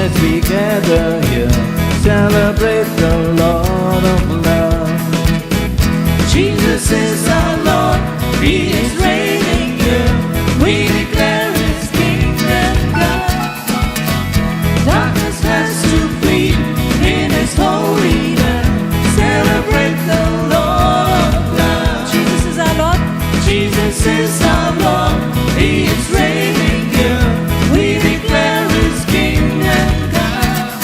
as we gather here, celebrate the Lord of love. Jesus is our Lord, He is reigning here. We declare His kingdom come. Darkness has to flee in His holy land. Celebrate the Lord of love. Jesus is our Lord. Jesus is our Lord, He is reigning here. We declare His kingdom come.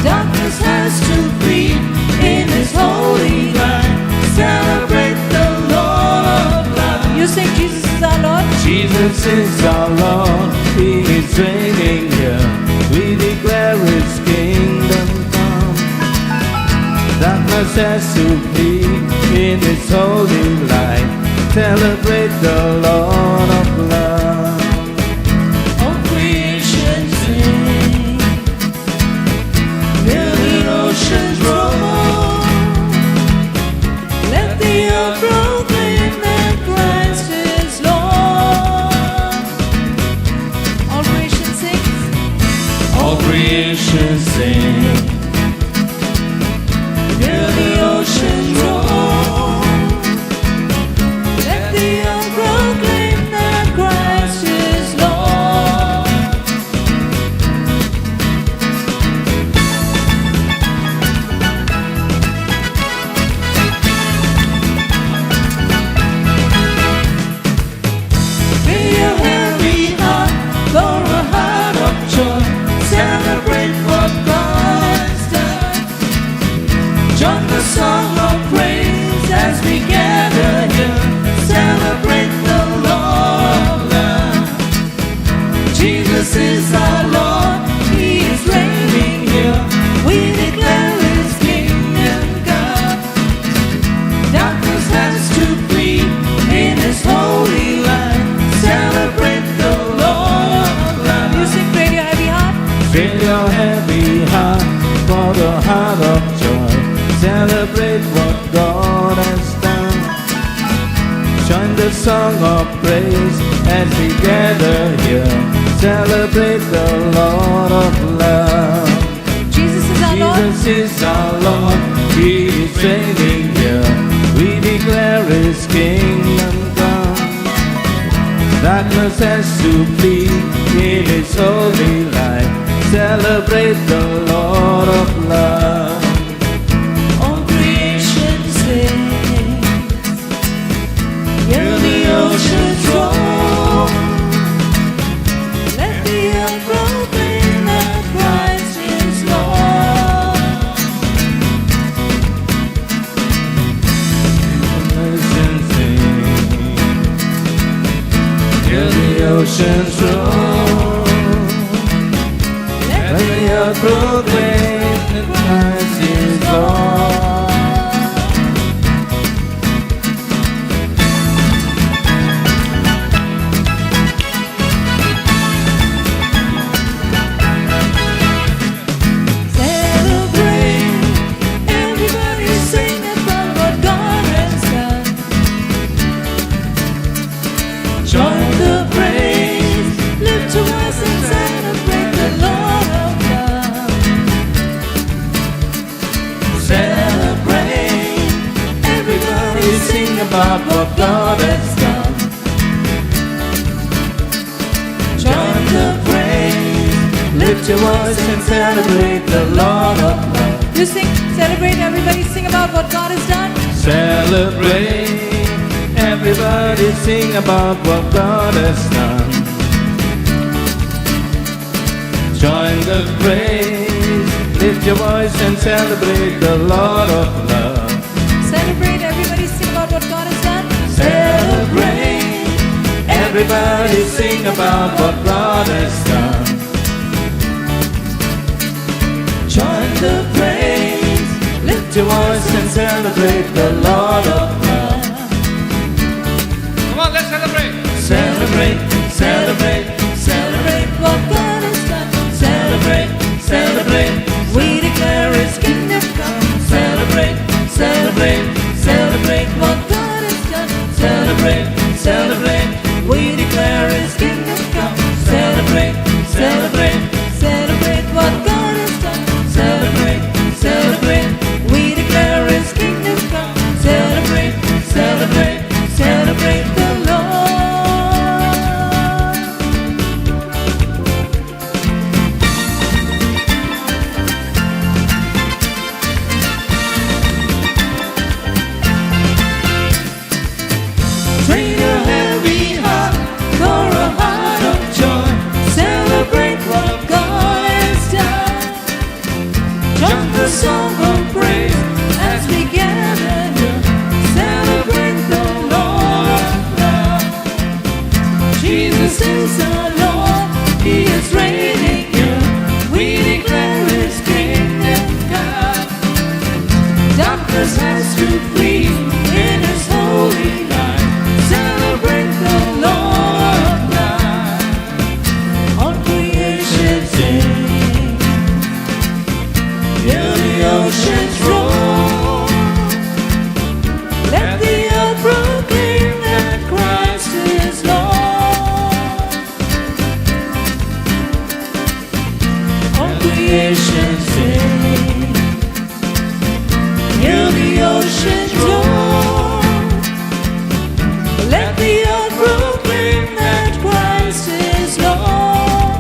Darkness has to flee in His holy land. Celebrate the Lord of love. You sing Jesus is our Lord. Jesus is our Lord, He is reigning here. We declare His kingdom come. Darkness has to flee in His holy light. Celebrate the Lord of love. All creation sing. Hear the oceans roll. Let the earth proclaim that Christ is Lord. All creation sings. All creation sing. Hear the oceans roll. Let the earth proclaim that Christ is Lord. May your heavy heart pour a heart of joy. Celebrate what God has done. Join the song of praise as we gather here. Celebrate the Lord of love. Jesus is our Lord, He is reigning here. We declare His kingdom come. Darkness has to flee in His holy light. Celebrate the Lord of love. You sing, Pray your heavy heart. Fill your heavy heart for the heart of joy. Celebrate what God has done. Join the song of praise as we gather here. Celebrate the Lord of love. Jesus is our Lord. Jesus is our Lord, He is reigning here. We declare His kingdom come. Darkness has to flee in His holy light. Celebrate the Lord of love. All creation sings. Hear the oceans roll. Let the earth proclaim that Christ is Lord. Nations sing. Hear the oceans roll. Let the earth proclaim that Christ is Lord. Celebrate, everybody sing about what God has done. Join The praise, lift your voice and celebrate the Lord of love. Celebrate, everybody sing about what God has done. Join the praise, lift your voice and celebrate the Lord of love. You sing, celebrate, everybody sing about what God has done. Celebrate, everybody sing about what God has done. Join the praise, lift your voice and celebrate the Lord of love. Celebrate, everybody sing about what God has done. Celebrate, everybody sing about what God has done. Join the praise, lift your voice and celebrate the Lord of love. Come on, let's celebrate. Celebrate, celebrate, celebrate what God has done. Celebrate, celebrate, we declare His kingdom come. Celebrate, celebrate, celebrate what God has done. Celebrate, celebrate, we declare His kingdom come. Celebrate, celebrate, celebrate nations sing. Hear the oceans roar. Let the earth proclaim that Christ is Lord.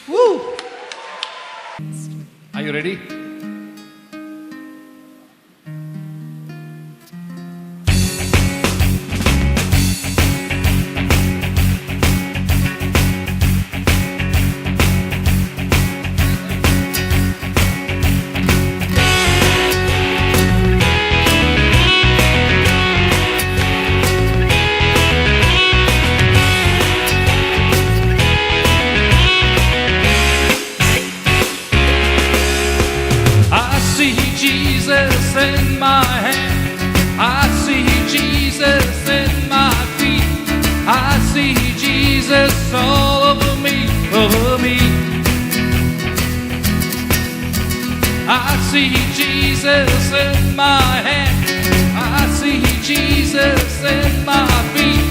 Woo! Are you ready? I see Jesus in my hand. I see Jesus in my feet. I see Jesus all over me, over me. I see Jesus in my hand. I see Jesus in my feet.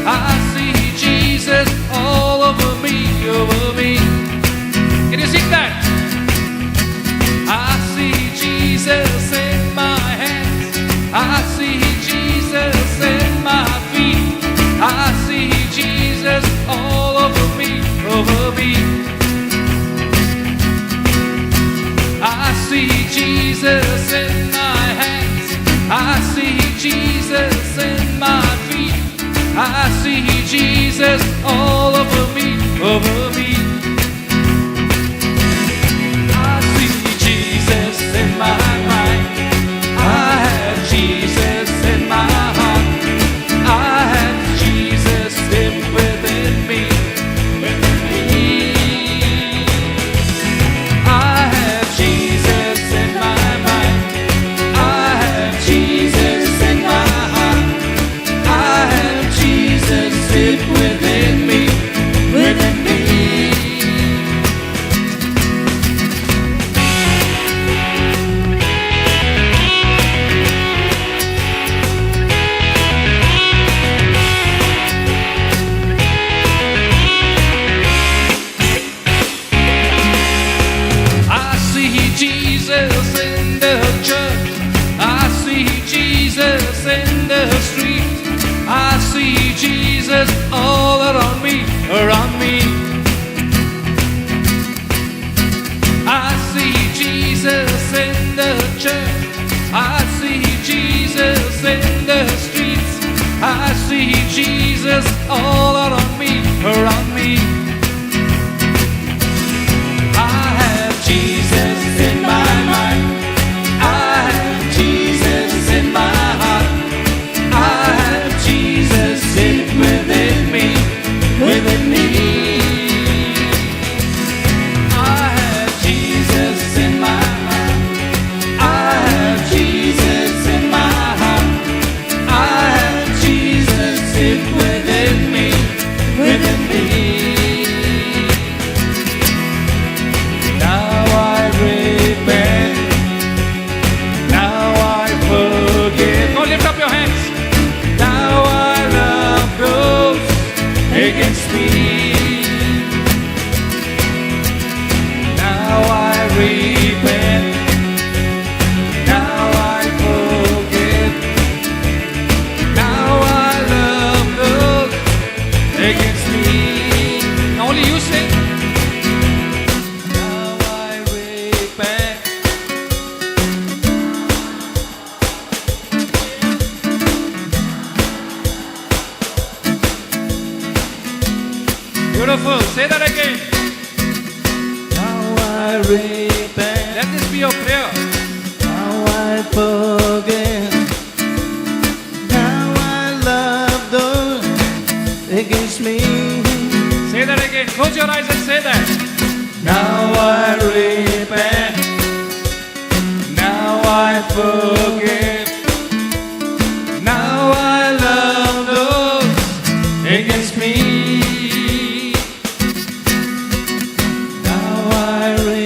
I see Jesus all over me, over me. Can you sing that? I see Jesus in my hands. I see Jesus in my feet. I see Jesus all over me, over me. I see Jesus in my hands. I see Jesus in my feet. I see Jesus all over me, over me. I see Jesus in my mind. I have Jesus in my heart. I have Jesus live within me, within me. I have Jesus in my mind. I have Jesus in my heart. I have Jesus live within me, within me. I see Jesus in the church. I see Jesus in the street. I see Jesus all around me, around me. I see Jesus in the church. I see Jesus in the streets. I see Jesus all around me, around me. I have Jesus in my mind. I have Jesus in my heart. I have Jesus live within me, within me. I have Jesus in my mind. I have Jesus in my heart. I have Jesus live within me, within me. Now I repent. Now I forgive. Go lift up your hands. Now I love those against me. Now I repent. Now I forgive. Now I love those against me. Now only you sing. Now I repent. Beautiful. Say that again. Now I repent. Let this be your prayer. Now I forgive. Now I love those against me. Say that again. Close your eyes and say that. Now I repent. Now I forgive. Now I love those against me. Now I repent.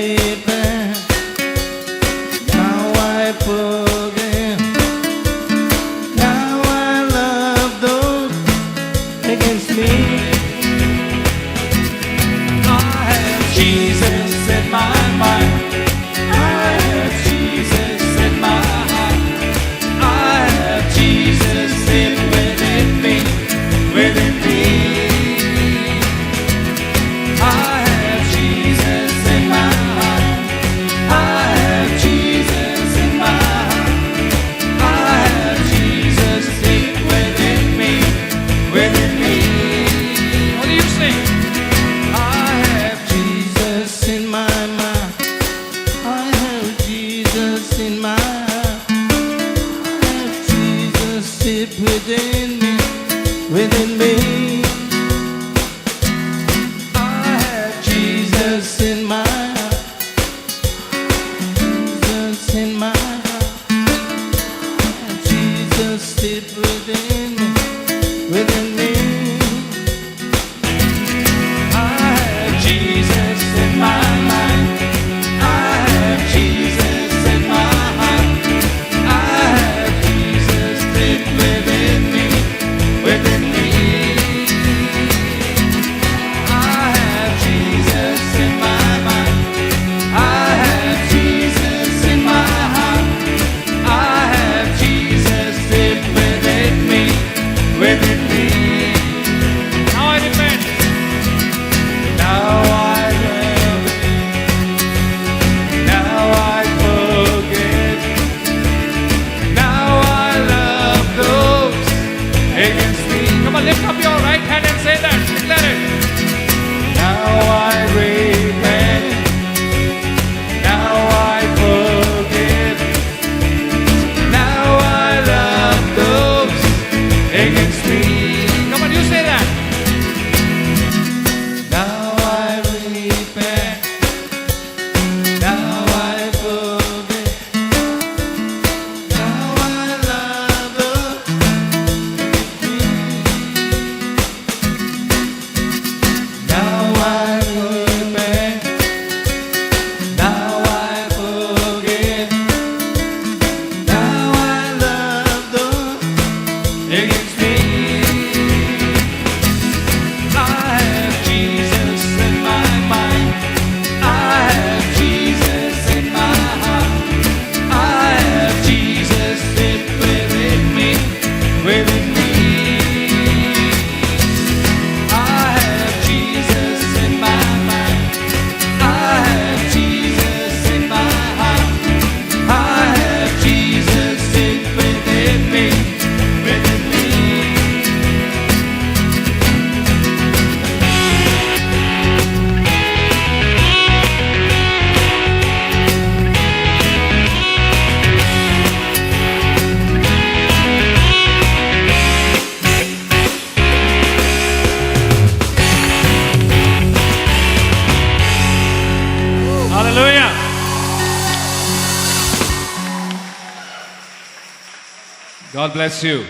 God bless you.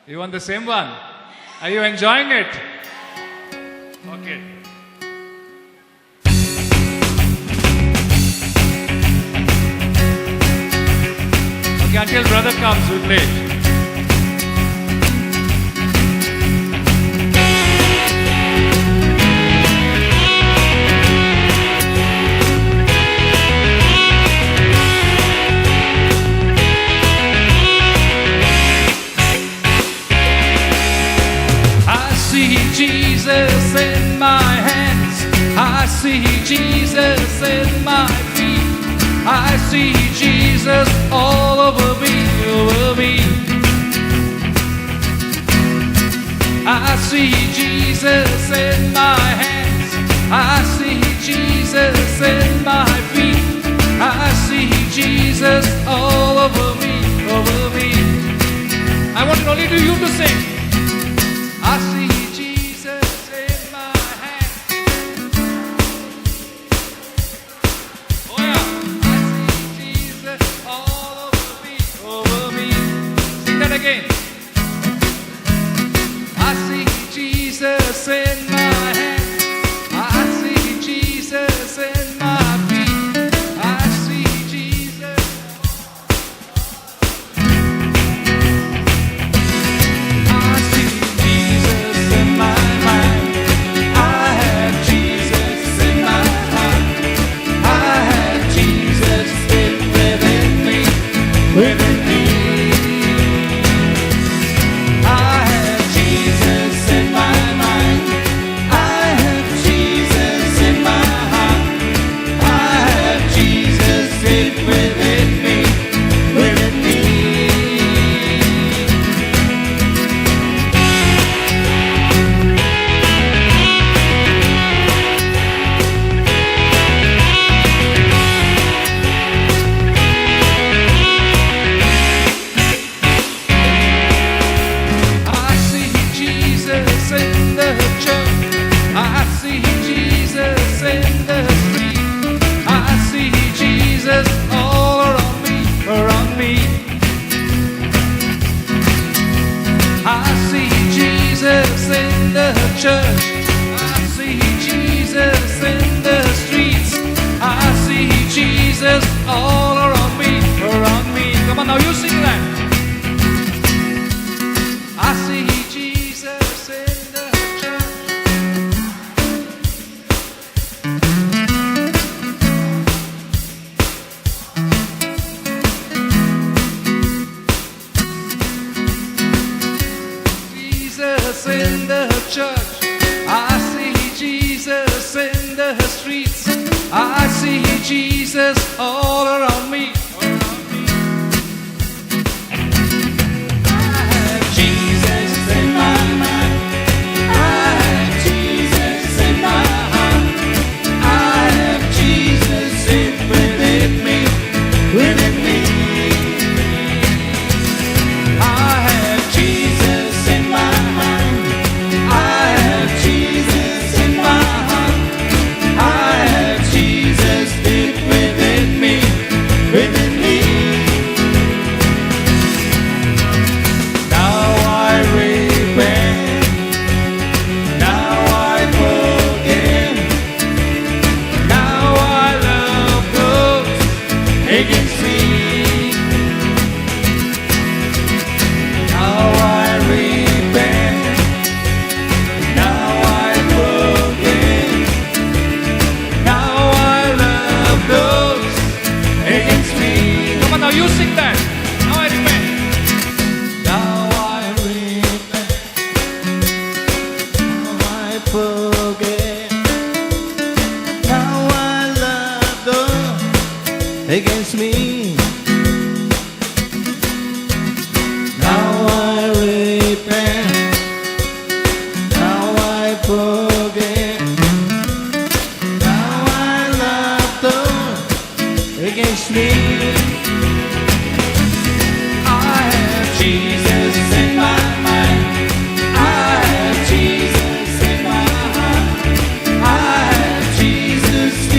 You want the same one? Are you enjoying it? Okay. Okay, until brother comes, we play it. I see Jesus in my hands. I see Jesus in my feet. I see Jesus all over me, over me. I see Jesus in my hands. I see Jesus in my feet. I see Jesus all over me, over me. I want only you to sing. I see Jesus in my hands. Oh yeah. I see Jesus all over me, over me. Sing that again. I see Jesus in my hands. I see Jesus in my feet. I see Jesus. I see Jesus in my mind. I have Jesus in my heart. I have Jesus within me, within me. I have Jesus in my mind. I have Jesus in my heart. I have Jesus within me, within me. I see Jesus in the church. I see Jesus in the street. I see Jesus all around me, around me. I see Jesus in the church. I see Jesus in the streets. I see Jesus all around me, around me. Come on now, you sing that. I see Jesus in the church. Jesus in the church. I see Jesus in the streets. I see Jesus all around me. I have Jesus in my mind. I have Jesus in my heart. I have Jesus within me, within me. I have Jesus in my mind. I have Jesus in my heart. I have Jesus within me, within me. Now I repent. Now I forgive. Now I love those against me. Now I repent. Now I forgive. Now I love those against me. Come on now, you sing that. Now I repent. Now I repent. Now I forgive. Now I love those against me. Now I repent. Now I forgive. Now I love those against me. I have Jesus in my mind. I have Jesus in my heart. I have Jesus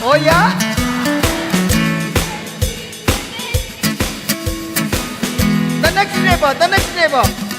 Oh yeah? The next neighbor.